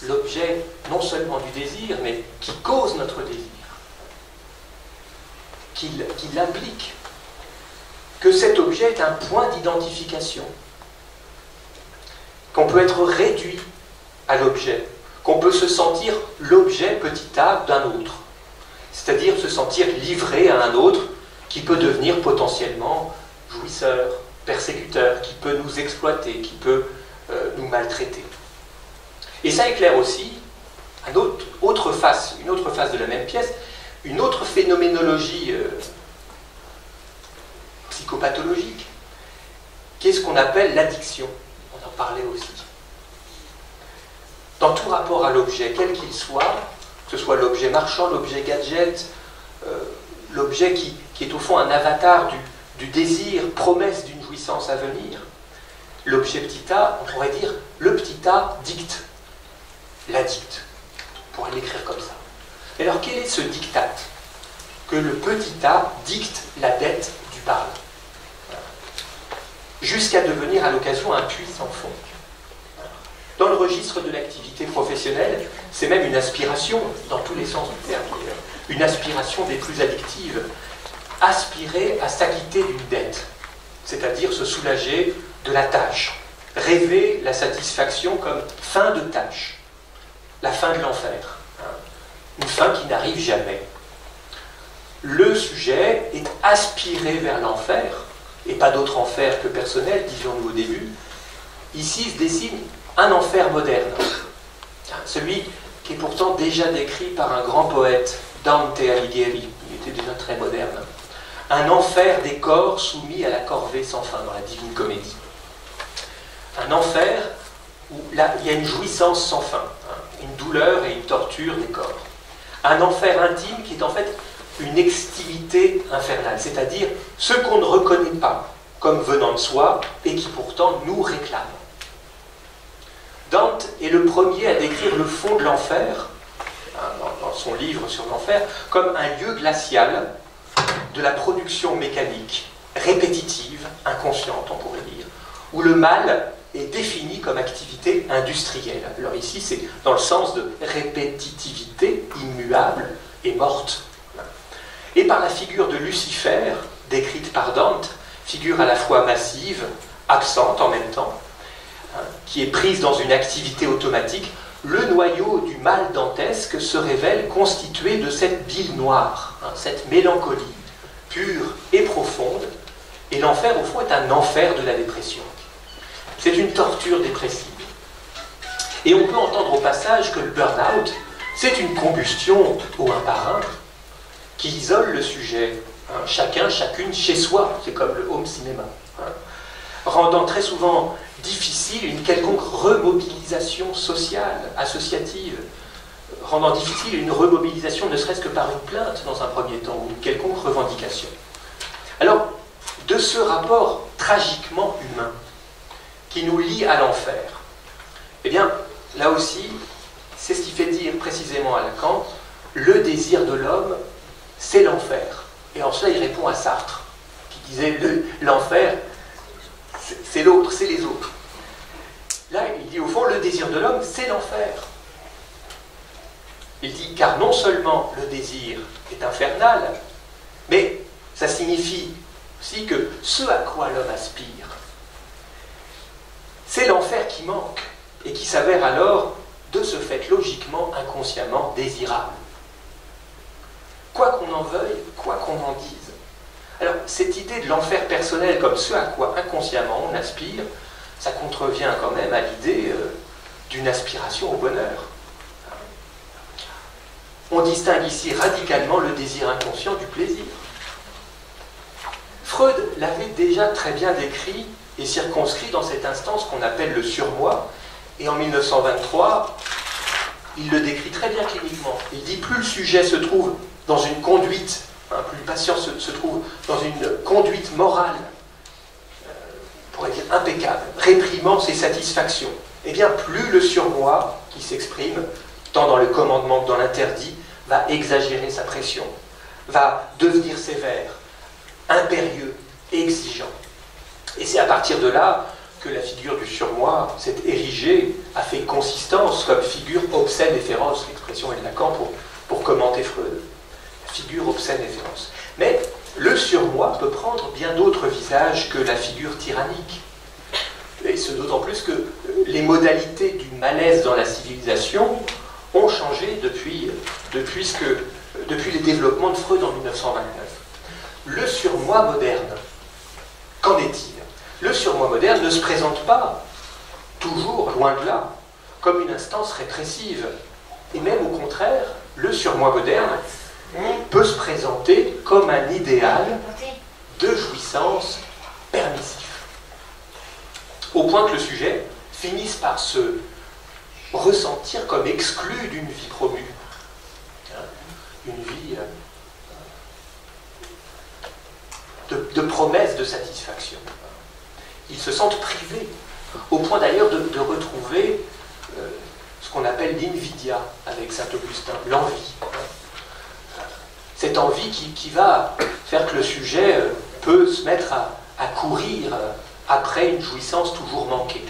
L'objet non seulement du désir, mais qui cause notre désir, qui l'implique, que cet objet est un point d'identification, qu'on peut être réduit à l'objet, qu'on peut se sentir l'objet petit a d'un autre, c'est-à-dire se sentir livré à un autre qui peut devenir potentiellement jouisseur, persécuteur, qui peut nous exploiter, qui peut nous maltraiter. Et ça éclaire aussi une autre face de la même pièce, une autre phénoménologie psychopathologique, qui est ce qu'on appelle l'addiction. On en parlait aussi. Dans tout rapport à l'objet, quel qu'il soit, que ce soit l'objet marchand, l'objet gadget, l'objet qui est au fond un avatar du désir, promesse d'une jouissance à venir, l'objet petit a, on pourrait dire, le petit a dicte. La dicte, on pourrait l'écrire comme ça. Et alors, quel est ce diktat? que le petit a dicte la dette du parle, jusqu'à devenir à l'occasion un puits sans fond. Dans le registre de l'activité professionnelle, c'est même une aspiration, dans tous les sens du terme, une aspiration des plus addictives, aspirer à s'acquitter d'une dette, c'est-à-dire se soulager de la tâche, rêver la satisfaction comme fin de tâche, la fin de l'enfer, une fin qui n'arrive jamais. Le sujet est aspiré vers l'enfer, et pas d'autre enfer que personnel, disions-nous au début. Ici se dessine un enfer moderne, celui qui est pourtant déjà décrit par un grand poète, Dante Alighieri, il était déjà très moderne. Un enfer des corps soumis à la corvée sans fin dans la Divine Comédie. Un enfer où là, il y a une jouissance sans fin, une douleur et une torture des corps. Un enfer intime qui est en fait une extimité infernale, c'est-à-dire ce qu'on ne reconnaît pas comme venant de soi et qui pourtant nous réclame. Dante est le premier à décrire le fond de l'enfer, dans son livre sur l'enfer, comme un lieu glacial de la production mécanique, répétitive, inconsciente on pourrait dire, où le mal est défini comme activité industrielle. Alors ici c'est dans le sens de répétitivité immuable et morte. Et par la figure de Lucifer, décrite par Dante, figure à la fois massive, absente en même temps, qui est prise dans une activité automatique, le noyau du mal dantesque se révèle constitué de cette bile noire, cette mélancolie pure et profonde, et l'enfer au fond est un enfer de la dépression. C'est une torture dépressive. Et on peut entendre au passage que le burn-out, c'est une combustion au un par un, qui isole le sujet, chacun, chacune chez soi, c'est comme le home cinéma, rendant très souvent difficile une quelconque remobilisation sociale, associative, rendant difficile une remobilisation ne serait-ce que par une plainte dans un premier temps, ou une quelconque revendication. Alors, de ce rapport tragiquement humain qui nous lie à l'enfer, eh bien, là aussi, c'est ce qui fait dire précisément à Lacan, le désir de l'homme, c'est l'enfer. Et en cela, il répond à Sartre, qui disait l'enfer, c'est l'autre, c'est les autres. Là, il dit au fond, le désir de l'homme, c'est l'enfer. Il dit, car non seulement le désir est infernal, mais ça signifie aussi que ce à quoi l'homme aspire, c'est l'enfer qui manque, et qui s'avère alors, de ce fait, logiquement, inconsciemment, désirable. Quoi qu'on en veuille, quoi qu'on en dise. Alors, cette idée de l'enfer personnel comme ce à quoi inconsciemment on aspire, ça contrevient quand même à l'idée d'une aspiration au bonheur. On distingue ici radicalement le désir inconscient du plaisir. Freud l'avait déjà très bien décrit et circonscrit dans cette instance qu'on appelle le surmoi, et en 1923, il le décrit très bien cliniquement. Il dit plus le sujet se trouve dans une conduite, plus le patient se trouve dans une conduite morale, on pourrait dire impeccable, réprimant ses satisfactions, et bien plus le surmoi, qui s'exprime tant dans le commandement que dans l'interdit, va exagérer sa pression, va devenir sévère, impérieux, exigeant. Et c'est à partir de là que la figure du surmoi s'est érigée, a fait consistance comme figure obscène et féroce, l'expression est de Lacan pour commenter Freud. Figure obscène et féroce. Mais le surmoi peut prendre bien d'autres visages que la figure tyrannique. Et ce d'autant plus que les modalités du malaise dans la civilisation ont changé depuis les développements de Freud en 1929. Le surmoi moderne, qu'en est-il? Le surmoi moderne ne se présente pas, toujours, loin de là, comme une instance répressive. Et même au contraire, le surmoi moderne peut se présenter comme un idéal de jouissance permissif. Au point que le sujet finisse par se ressentir comme exclu d'une vie promue. Une vie de promesse de satisfaction. Ils se sentent privés, au point d'ailleurs de retrouver ce qu'on appelle l'invidia avec Saint-Augustin, l'envie. cette envie qui va faire que le sujet peut se mettre à courir après une jouissance toujours manquée.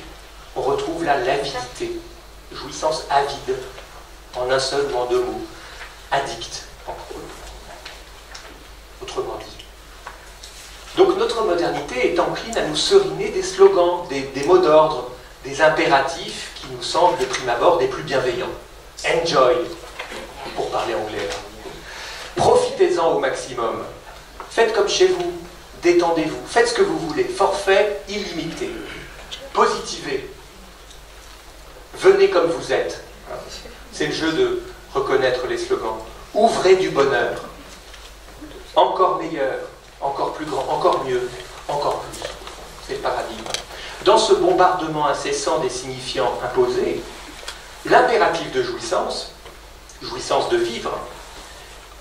On retrouve là l'avidité, jouissance avide, en un seul ou en deux mots, addict, autrement dit. Donc notre modernité est encline à nous seriner des slogans, des mots d'ordre, des impératifs qui nous semblent de prime abord des plus bienveillants. Enjoy, pour parler anglais. Profitez-en au maximum. Faites comme chez vous, détendez-vous, faites ce que vous voulez, forfait illimité. Positivez. Venez comme vous êtes. C'est le jeu de reconnaître les slogans. Ouvrez du bonheur. Encore meilleur, encore plus grand, encore mieux, encore plus. C'est le paradigme. Dans ce bombardement incessant des signifiants imposés, l'impératif de jouissance, jouissance de vivre,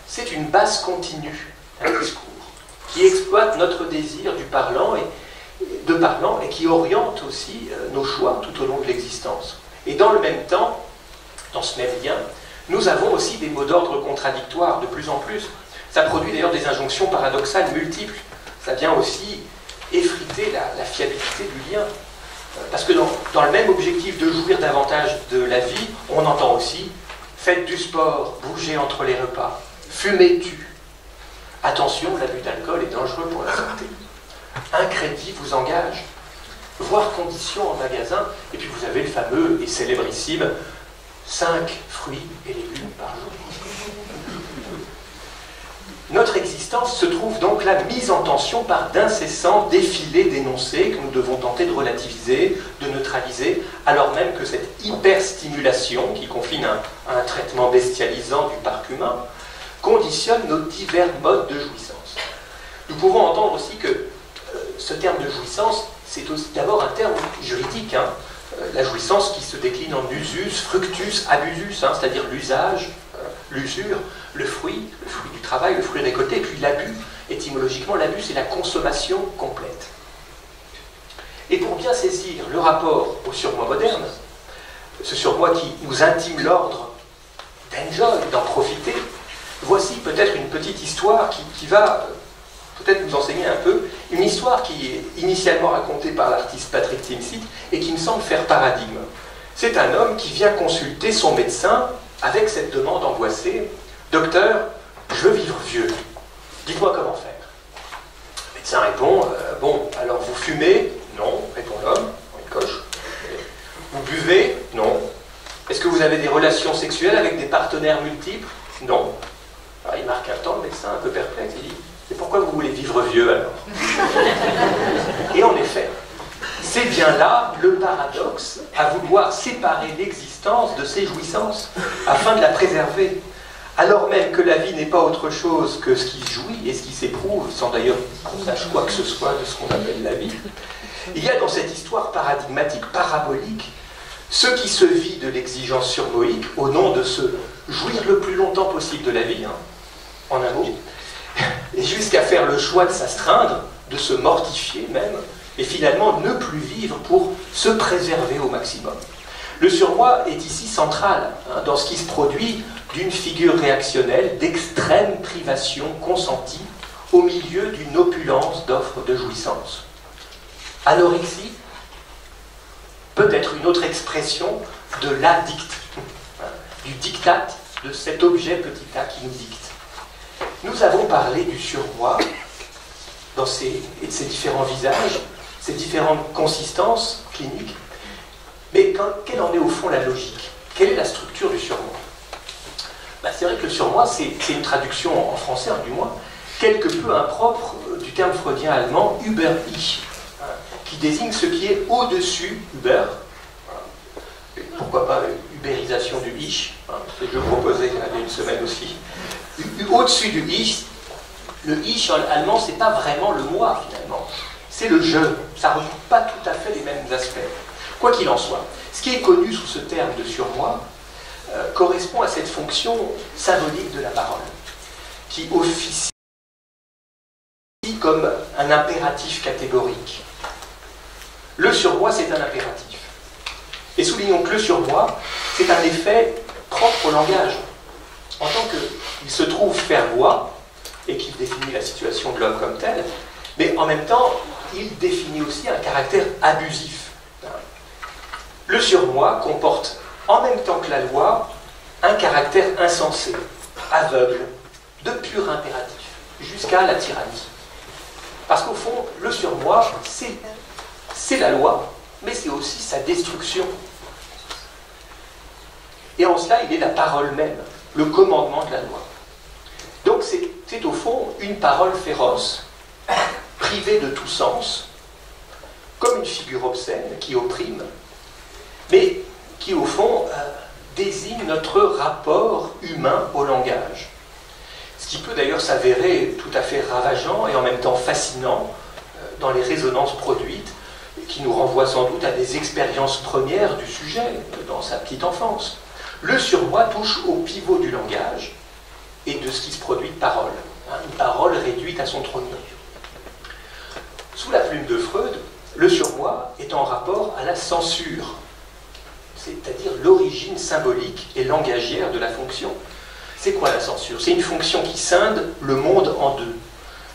c'est une basse continue, un discours, qui exploite notre désir de parlant et qui oriente aussi nos choix tout au long de l'existence. Et dans le même temps, dans ce même lien, nous avons aussi des mots d'ordre contradictoires de plus en plus. Ça produit d'ailleurs des injonctions paradoxales multiples. Ça vient aussi effriter la fiabilité du lien. Parce que dans le même objectif de jouir davantage de la vie, on entend aussi « faites du sport, bougez entre les repas, fumez tue. Attention, l'abus d'alcool est dangereux pour la santé. Un crédit vous engage. Voir conditions en magasin. » Et puis vous avez le fameux et célébrissime 5 fruits et légumes par jour. Notre existence se trouve donc là mise en tension par d'incessants défilés d'énoncés que nous devons tenter de relativiser, de neutraliser, alors même que cette hyperstimulation, qui confine à un traitement bestialisant du parc humain, conditionne nos divers modes de jouissance. Nous pouvons entendre aussi que ce terme de jouissance, c'est aussi d'abord un terme juridique, la jouissance qui se décline en usus, fructus, abusus, c'est-à-dire l'usage, l'usure, le fruit du travail, le fruit récolté, et puis l'abus. Étymologiquement, l'abus, c'est la consommation complète. Et pour bien saisir le rapport au surmoi moderne, ce surmoi qui nous intime l'ordre d'enjoy, d'en profiter, voici peut-être une petite histoire qui va peut-être nous enseigner un peu, une histoire qui est initialement racontée par l'artiste Patrick Timsit et qui me semble faire paradigme. C'est un homme qui vient consulter son médecin avec cette demande angoissée: « Docteur, je veux vivre vieux. Dites-moi comment faire. » Le médecin répond: « Bon, alors vous fumez? » « Non, répond l'homme, il coche. « Vous buvez? » « Non. »« Est-ce que vous avez des relations sexuelles avec des partenaires multiples? » ?»« Non. » Alors il marque un temps, le médecin un peu perplexe, il dit: « Et pourquoi vous voulez vivre vieux alors ?» Et en effet, c'est bien là le paradoxe à vouloir séparer l'existence de ses jouissances afin de la préserver, alors même que la vie n'est pas autre chose que ce qui se jouit et ce qui s'éprouve, sans d'ailleurs qu'on sache quoi que ce soit de ce qu'on appelle la vie. Il y a dans cette histoire paradigmatique, parabolique, ce qui se vit de l'exigence surmoïque au nom de se jouir le plus longtemps possible de la vie, en un mot, et jusqu'à faire le choix de s'astreindre, de se mortifier même, et finalement ne plus vivre pour se préserver au maximum. Le surmoi est ici central dans ce qui se produit d'une figure réactionnelle d'extrême privation consentie au milieu d'une opulence d'offres de jouissance. Anorexie, peut-être une autre expression de l'addict, du diktat, de cet objet petit a qui nous dicte. Nous avons parlé du surmoi et de ses différents visages, ses différentes consistances cliniques, mais quelle en est au fond la logique? Quelle est la structure du surmoi? C'est vrai que le surmoi, c'est une traduction en français, du moins, quelque peu impropre du terme freudien allemand Über-Ich, qui désigne ce qui est au-dessus, Über, pourquoi pas ubérisation du Ich, c'est ce que je proposais il y a une semaine aussi. Au-dessus du Ich, le Ich en allemand, c'est pas vraiment le moi finalement, c'est le je, ça ne regroupe pas tout à fait les mêmes aspects. Quoi qu'il en soit, ce qui est connu sous ce terme de surmoi correspond à cette fonction symbolique de la parole, qui officie comme un impératif catégorique. Le surmoi, c'est un impératif. Et soulignons que le surmoi, c'est un effet propre au langage. En tant qu'il se trouve faire voix, et qu'il définit la situation de l'homme comme telle, mais en même temps, il définit aussi un caractère abusif. Le surmoi comporte, en même temps que la loi, un caractère insensé, aveugle, de pur impératif, jusqu'à la tyrannie. Parce qu'au fond, le surmoi, c'est la loi, mais c'est aussi sa destruction. Et en cela, il est la parole même, le commandement de la loi. Donc c'est au fond une parole féroce, privée de tout sens, comme une figure obscène qui opprime, mais qui au fond désigne notre rapport humain au langage. Ce qui peut d'ailleurs s'avérer tout à fait ravageant et en même temps fascinant dans les résonances produites, qui nous renvoient sans doute à des expériences premières du sujet dans sa petite enfance. Le surmoi touche au pivot du langage et de ce qui se produit de parole. Une parole réduite à son trognon. Sous la plume de Freud, le surmoi est en rapport à la censure, c'est-à-dire l'origine symbolique et langagière de la fonction. C'est quoi la censure? C'est une fonction qui scinde le monde en deux.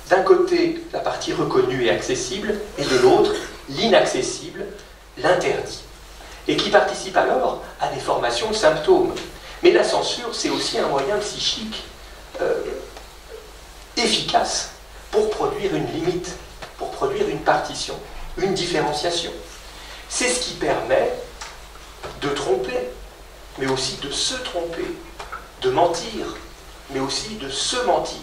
D'un côté, la partie reconnue et accessible, et de l'autre, l'inaccessible, l'interdit. Et qui participe alors à des formations de symptômes. Mais la censure, c'est aussi un moyen psychique efficace pour produire une limite, pour produire une partition, une différenciation. C'est ce qui permet de tromper, mais aussi de se tromper, de mentir, mais aussi de se mentir.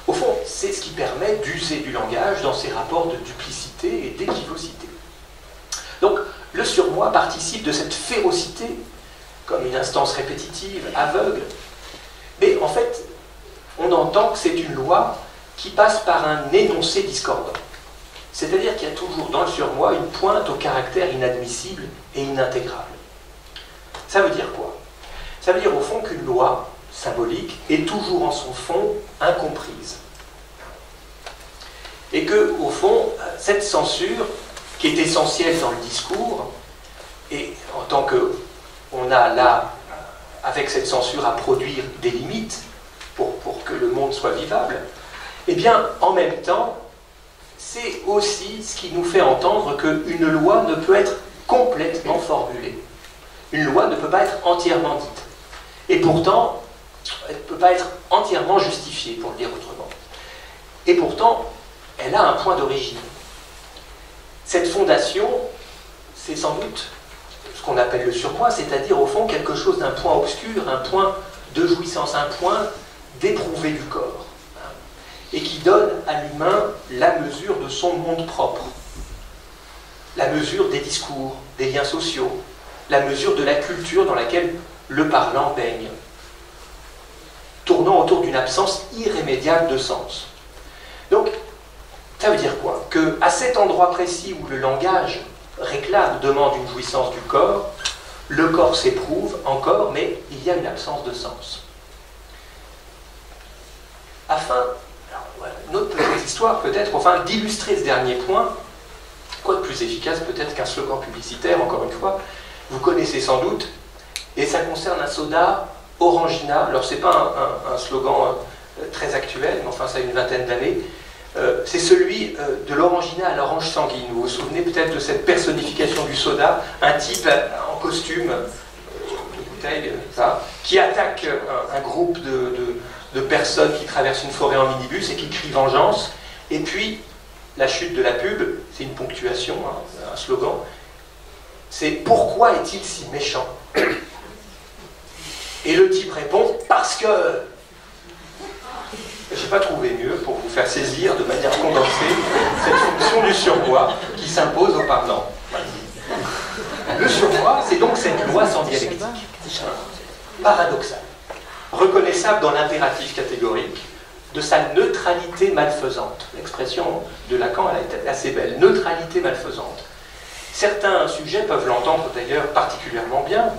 Au fond, c'est ce qui permet d'user du langage dans ses rapports de duplicité et d'équivocité. Donc, le surmoi participe de cette férocité, comme une instance répétitive, aveugle. Mais en fait, on entend que c'est une loi qui passe par un énoncé discordant. C'est-à-dire qu'il y a toujours dans le surmoi une pointe au caractère inadmissible et inintégrable. Ça veut dire quoi? Ça veut dire au fond qu'une loi symbolique est toujours en son fond incomprise. Et que, au fond, cette censure, qui est essentielle dans le discours, et en tant qu'on a là, avec cette censure, à produire des limites pour que le monde soit vivable, eh bien, en même temps, c'est aussi ce qui nous fait entendre qu'une loi ne peut être complètement formulée. Une loi ne peut pas être entièrement dite. Et pourtant, elle ne peut pas être entièrement justifiée, pour le dire autrement. Et pourtant, elle a un point d'origine. Cette fondation, c'est sans doute ce qu'on appelle le surmoi, c'est-à-dire au fond quelque chose d'un point obscur, un point de jouissance, un point d'éprouvé du corps, et qui donne à l'humain la mesure de son monde propre, la mesure des discours, des liens sociaux, la mesure de la culture dans laquelle le parlant baigne, tournant autour d'une absence irrémédiable de sens. Donc, ça veut dire quoi? Qu'à cet endroit précis où le langage réclame, demande une jouissance du corps, le corps s'éprouve encore, mais il y a une absence de sens. Afin, alors voilà, une autre petite histoire peut-être, enfin d'illustrer ce dernier point, quoi de plus efficace peut-être qu'un slogan publicitaire, encore une fois, vous connaissez sans doute, et ça concerne un soda Orangina. Alors c'est pas un slogan très actuel, mais enfin ça a une vingtaine d'années. C'est celui de l'Orangina à l'orange sanguine. Vous vous souvenez peut-être de cette personnification du soda, un type en costume, de bouteille, ça, qui attaque un groupe de personnes qui traversent une forêt en minibus et qui crient vengeance. Et puis, la chute de la pub, c'est une ponctuation, hein, un slogan, c'est « Pourquoi est-il si méchant ?» Et le type répond « Parce que... » Je n'ai pas trouvé mieux pour vous faire saisir de manière condensée cette fonction du surmoi qui s'impose au parlant. Le surmoi, c'est donc cette loi sans dialectique, paradoxale, reconnaissable dans l'impératif catégorique de sa neutralité malfaisante. L'expression de Lacan, elle est assez belle, neutralité malfaisante. Certains sujets peuvent l'entendre d'ailleurs particulièrement bien,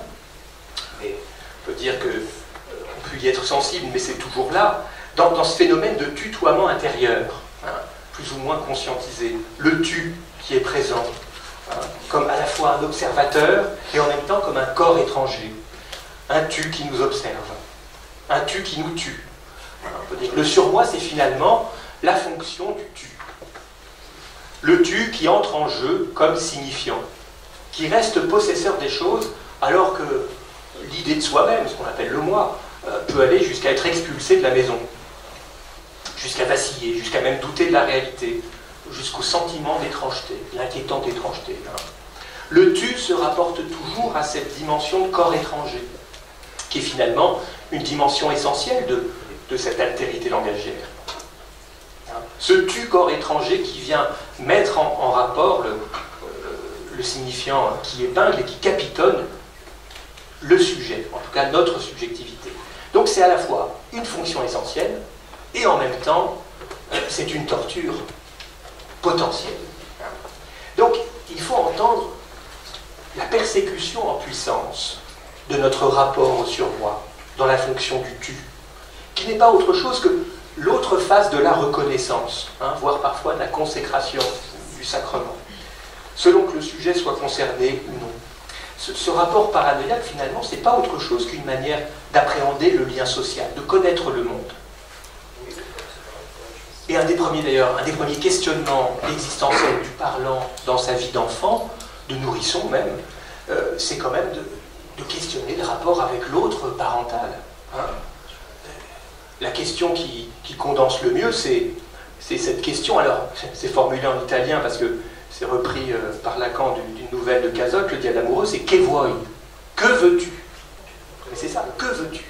mais on peut dire qu'on peut y être sensible, mais c'est toujours là. Dans ce phénomène de tutoiement intérieur, hein, plus ou moins conscientisé, le tu qui est présent, hein, comme à la fois un observateur et en même temps comme un corps étranger, un tu qui nous observe, un tu qui nous tue, On peut dire que le surmoi, c'est finalement la fonction du tu. Le tu qui entre en jeu comme signifiant, qui reste possesseur des choses, alors que l'idée de soi-même, ce qu'on appelle le moi, peut aller jusqu'à être expulsé de la maison, jusqu'à vaciller, jusqu'à même douter de la réalité, jusqu'au sentiment d'étrangeté, l'inquiétante étrangeté. Le tu se rapporte toujours à cette dimension de corps étranger, qui est finalement une dimension essentielle de cette altérité langagière. Ce tu corps étranger qui vient mettre en rapport le signifiant qui épingle et qui capitonne le sujet, en tout cas notre subjectivité. Donc c'est à la fois une fonction essentielle et en même temps c'est une torture potentielle. Donc il faut entendre la persécution en puissance de notre rapport au surmoi dans la fonction du tu, qui n'est pas autre chose que l'autre face de la reconnaissance, voire parfois de la consécration du sacrement, selon que le sujet soit concerné ou non. Ce rapport paranoïaque, finalement, ce n'est pas autre chose qu'une manière d'appréhender le lien social, de connaître le monde. Et un des premiers questionnements existentiels du parlant dans sa vie d'enfant, de nourrisson même, c'est quand même de questionner le rapport avec l'autre parental. La question qui condense le mieux, c'est cette question, alors c'est formulé en italien parce que c'est repris par Lacan d'une nouvelle de Cazotte, le diable amoureux, c'est « que vuoi ?» Que veux-tu? Mais c'est ça, que veux-tu?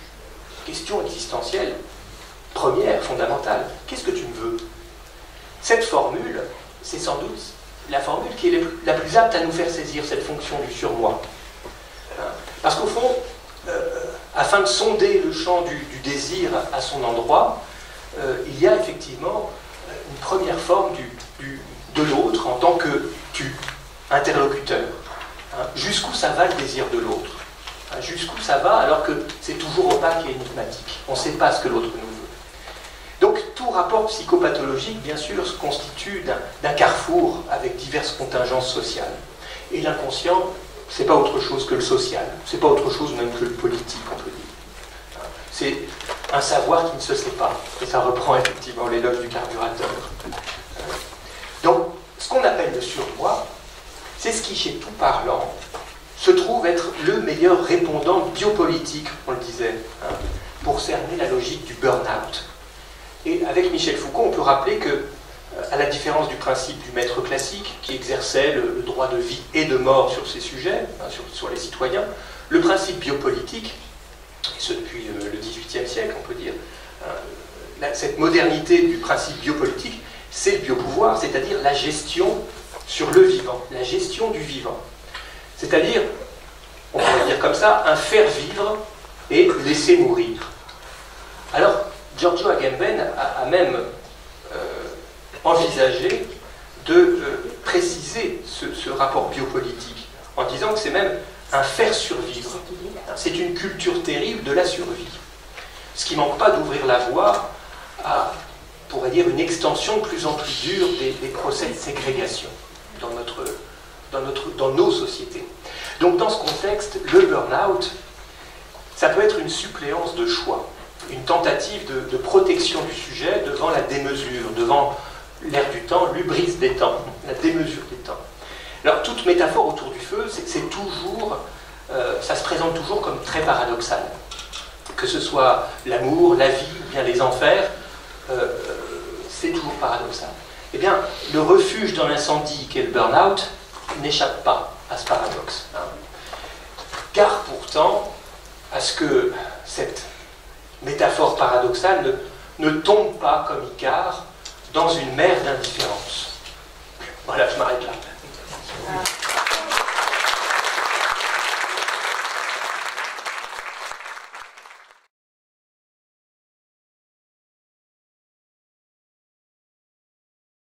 Question existentielle, première, fondamentale. Qu'est-ce que tu me veux? Cette formule, c'est sans doute la formule qui est la plus apte à nous faire saisir cette fonction du surmoi. Parce qu'au fond, afin de sonder le champ du désir à son endroit, il y a effectivement une première forme de l'autre en tant que tu, interlocuteur. Jusqu'où ça va le désir de l'autre? Jusqu'où ça va alors que c'est toujours opaque et énigmatique? On ne sait pas ce que l'autre nous veut. Donc tout rapport psychopathologique, bien sûr, se constitue d'un carrefour avec diverses contingences sociales. Et l'inconscient, c'est pas autre chose que le social, c'est pas autre chose même que le politique, on peut dire. C'est un savoir qui ne se sait pas. Et ça reprend effectivement l'éloge du carburateur. Donc, ce qu'on appelle le surmoi, c'est ce qui, chez tout parlant, se trouve être le meilleur répondant biopolitique, on le disait, pour cerner la logique du burn-out. Et avec Michel Foucault, on peut rappeler que, à la différence du principe du maître classique, qui exerçait le droit de vie et de mort sur ces sujets, sur les citoyens, le principe biopolitique, et ce depuis le XVIIIe siècle, on peut dire, cette modernité du principe biopolitique, c'est le biopouvoir, c'est-à-dire la gestion sur le vivant, la gestion du vivant. C'est-à-dire, on pourrait dire comme ça, un faire vivre et laisser mourir. Alors, Giorgio Agamben a même envisagé de préciser ce rapport biopolitique, en disant que c'est même un faire survivre. C'est une culture terrible de la survie. Ce qui ne manque pas d'ouvrir la voie à, on pourrait dire, une extension de plus en plus dure des procès de ségrégation dans nos sociétés. Donc dans ce contexte, le burn-out, ça peut être une suppléance de choix, une tentative de protection du sujet devant la démesure, devant l'air du temps, l'hubris des temps, la démesure des temps. Alors toute métaphore autour du feu, c'est toujours, ça se présente toujours comme très paradoxal. Que ce soit l'amour, la vie, ou bien les enfers, c'est toujours paradoxal. Eh bien, le refuge dans l'incendie qu'est le burn-out n'échappe pas à ce paradoxe. Car pourtant, à ce que cette métaphore paradoxale ne tombe pas comme Icare dans une mer d'indifférence. Voilà, je m'arrête là.